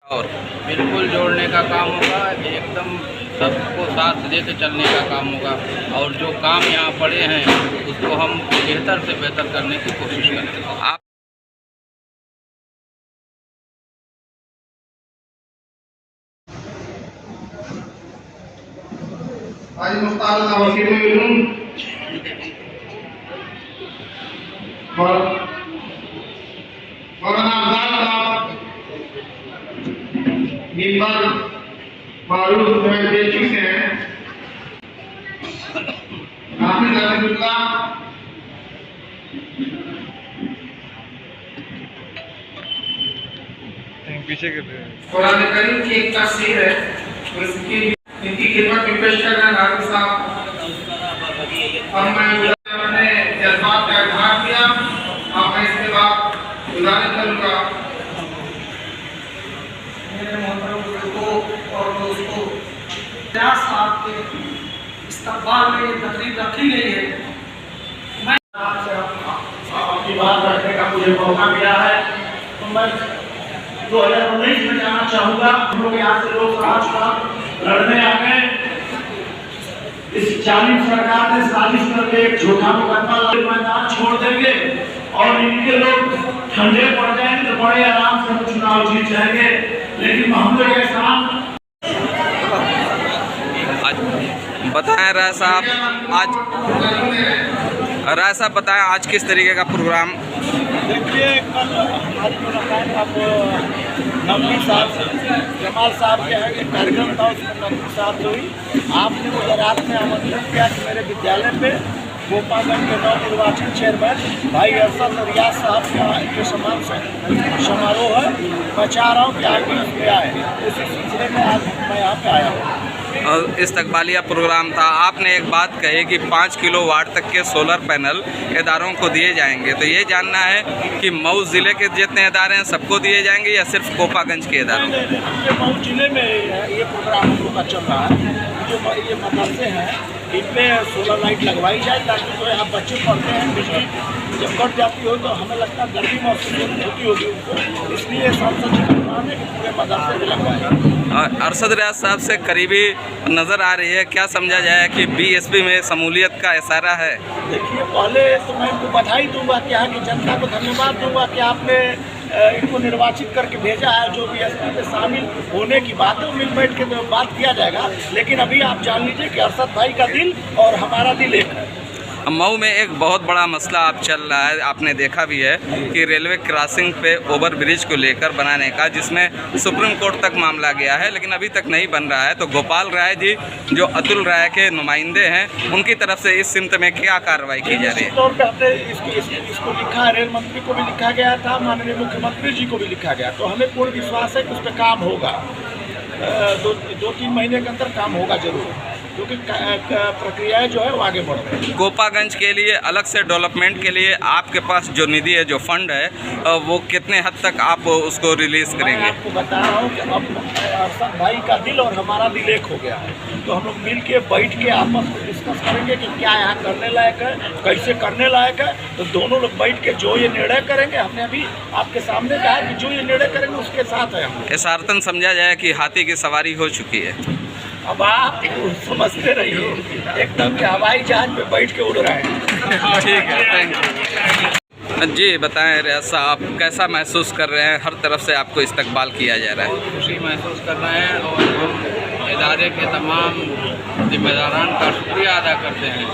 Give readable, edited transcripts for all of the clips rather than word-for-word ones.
और बिल्कुल जोड़ने का काम होगा, एकदम सबको साथ लेकर चलने का काम होगा और जो काम यहाँ पड़े हैं उसको हम बेहतर से बेहतर करने की कोशिश करेंगे। आप आज मुख्तार वसीम मौलाना अफजाल साहब मेंबर मारूफ बेसिक से हैं, हाफिज अब्दुल्लाह पीछे के कुरान करीम की एक तफसीर है, उसकी इनकी खिदमत में पेश कर रहे हैं हाफिज साहब। हमने जज्बात का इजहार किया, अब मैं इसके बाद गुजारिश करूँगा मेरे मोहतरम बुजुर्गों और दोस्तों, प्रयास आपके इस्तकबाल में ये तकरीब रखी गई है। मैं आपकी बात रखने का मुझे मौका मिला है, तो मैं 2019 में जाना चाहूँगा। हम लोग यहाँ से लोग राज का लड़ने आ गए, इस जालिम सरकार ने साजिश करके एक झूठा मुकदमा मैदान छोड़ देंगे और इनके लोग ठंडे पड़ जाएंगे तो बड़े आराम से चुनाव जीत जाएंगे। लेकिन हम लोग बताएं राय साहब, राय साहब बताएं आज किस तरीके का प्रोग्राम? देखिए, कल हमारी मुलाकात अब नकवी साहब से, जमाल साहब के यहाँ एक कार्यक्रम था, उसमें नकवी साहब से हुई। आपने मुझे रात में आमंत्रित किया कि मेरे विद्यालय पे गोपागंज के नवनिर्वाचित चेयरमैन भाई अरशद रियाज साहब के सम्मान से समारोह है। मैं चाह रहा हूँ कि आप भी उसमें आए, उसी सिलसिले में आज मैं यहाँ पे आया हूँ। और इस्तकबालिया प्रोग्राम था, आपने एक बात कही कि 5 किलोवाट तक के सोलर पैनल इदारों को दिए जाएंगे, तो ये जानना है कि मऊ ज़िले के जितने इदारे हैं सबको दिए जाएंगे या सिर्फ कोपागंज के इदारों? ये मऊ जिले में ये प्रोग्राम हम लोग का चल रहा है। जो ये मदरसे हैं इनमें सोलर लाइट लगवाई जाए ताकि जो यहाँ बच्चे पढ़ते हैं, बिजली जब कट जाती हो तो हमें लगता है गर्मी महसूस होती होगी उनको, इसलिए सबसे चिकन कि पूरे मदरसे में लगवाए। अरशद रियाज साहब से करीबी नज़र आ रही है, क्या समझा जाए कि बीएसपी में शमूलियत का इशारा है? देखिए, पहले तो मैं इनको बधाई दूंगा कि यहाँ की जनता को धन्यवाद दूंगा कि आपने इनको निर्वाचित करके भेजा है। जो बीएसपी में शामिल होने की बात है मिल बैठ के तो बात किया जाएगा, लेकिन अभी आप जान लीजिए कि अरशद भाई का दिल और हमारा दिल एक है। मऊ में एक बहुत बड़ा मसला अब चल रहा है, आपने देखा भी है कि रेलवे क्रॉसिंग पे ओवर ब्रिज को लेकर बनाने का, जिसमें सुप्रीम कोर्ट तक मामला गया है लेकिन अभी तक नहीं बन रहा है। तो गोपाल राय जी जो अतुल राय के नुमाइंदे हैं, उनकी तरफ से इस सिमत में क्या कार्रवाई की जा रही है? तौर पर हमने इसको लिखा है, रेल मंत्री को भी लिखा गया था, माननीय मुख्यमंत्री जी को भी लिखा गया। तो हमें पूर्ण विश्वास है कि उस पर काम होगा, 2-3 महीने के अंदर काम होगा जरूर, क्योंकि प्रक्रियाएं जो है वो आगे बढ़ रही है। गोपागंज के लिए अलग से डेवलपमेंट के लिए आपके पास जो निधि है, जो फंड है, वो कितने हद तक आप उसको रिलीज़ करेंगे? मैं आपको बता रहा हूँ कि अब अरशद भाई का दिल और हमारा दिल एक हो गया है, तो हम लोग मिल के बैठ के आपस में डिस्कस करेंगे कि क्या यहाँ करने लायक है, कैसे करने लायक है। तो दोनों लोग बैठ के जो ये निर्णय करेंगे, हमने अभी आपके सामने कहा कि जो ये निर्णय करेंगे उसके साथ है हम। इशारतन समझा जाए कि हाथी की सवारी हो चुकी है। अब आप समझते रहिए, एकदम के हवाई जहाज में बैठ के उड़ रहे हैं। ठीक है, थैंक यू जी। बताएं रियाज साहब, कैसा महसूस कर रहे हैं? हर तरफ से आपको इस्तकबाल किया जा रहा है। बहुत खुशी महसूस कर रहे हैं और हम इदारे के तमाम जिम्मेदारान का शुक्रिया अदा करते हैं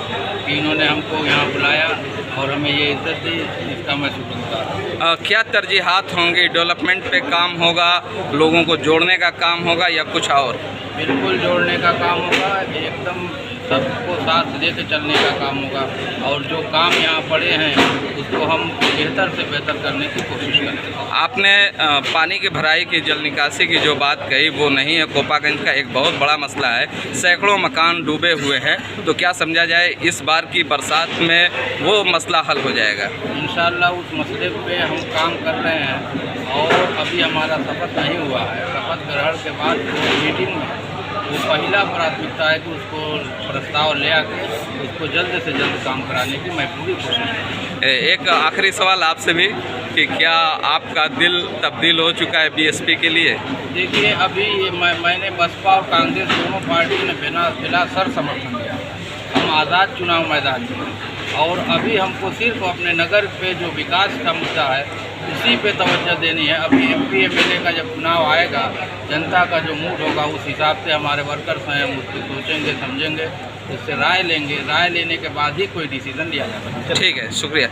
कि इन्होंने हमको यहाँ बुलाया और हमें ये इज्जत दी, इसका मैं शुक्रगुजार हूँ। क्या तरजीहात होंगी? डेवलपमेंट पे काम होगा, लोगों को जोड़ने का काम होगा या कुछ और? बिल्कुल जोड़ने का काम होगा, एकदम सबको साथ लेकर चलने का काम होगा और जो काम यहाँ पड़े हैं उसको हम बेहतर से बेहतर करने की कोशिश करेंगे। आपने पानी की भराई की, जल निकासी की जो बात कही वो नहीं है, कोपागंज का एक बहुत बड़ा मसला है, सैकड़ों मकान डूबे हुए हैं, तो क्या समझा जाए इस बार की बरसात में वो मसला हल हो जाएगा? इंशाअल्लाह उस मसले पे हम काम कर रहे हैं और अभी हमारा शपथ नहीं हुआ है। शपथ ग्रहण के बाद जो मीटिंग में वो पहला प्राथमिकता है कि उसको प्रस्ताव ले आके उसको जल्द से जल्द काम कराने की मैं पूरी कोशिश करूँगा। एक आखिरी सवाल आपसे भी, कि क्या आपका दिल तब्दील हो चुका है बीएसपी के लिए? देखिए, अभी ये मैंने बसपा और कांग्रेस दोनों पार्टी ने बिना सर समर्थन दिया। हम आज़ाद चुनाव मैदान में, और अभी हमको सिर्फ अपने नगर पे जो विकास का मुद्दा है उसी पे तवज्जो देनी है। अभी MP MLA का जब चुनाव आएगा, जनता का जो मूड होगा उस हिसाब से हमारे वर्कर्स हैं, हम उसको सोचेंगे, समझेंगे, उससे राय लेंगे। राय लेने के बाद ही कोई डिसीज़न लिया जा सकता है। ठीक है, शुक्रिया।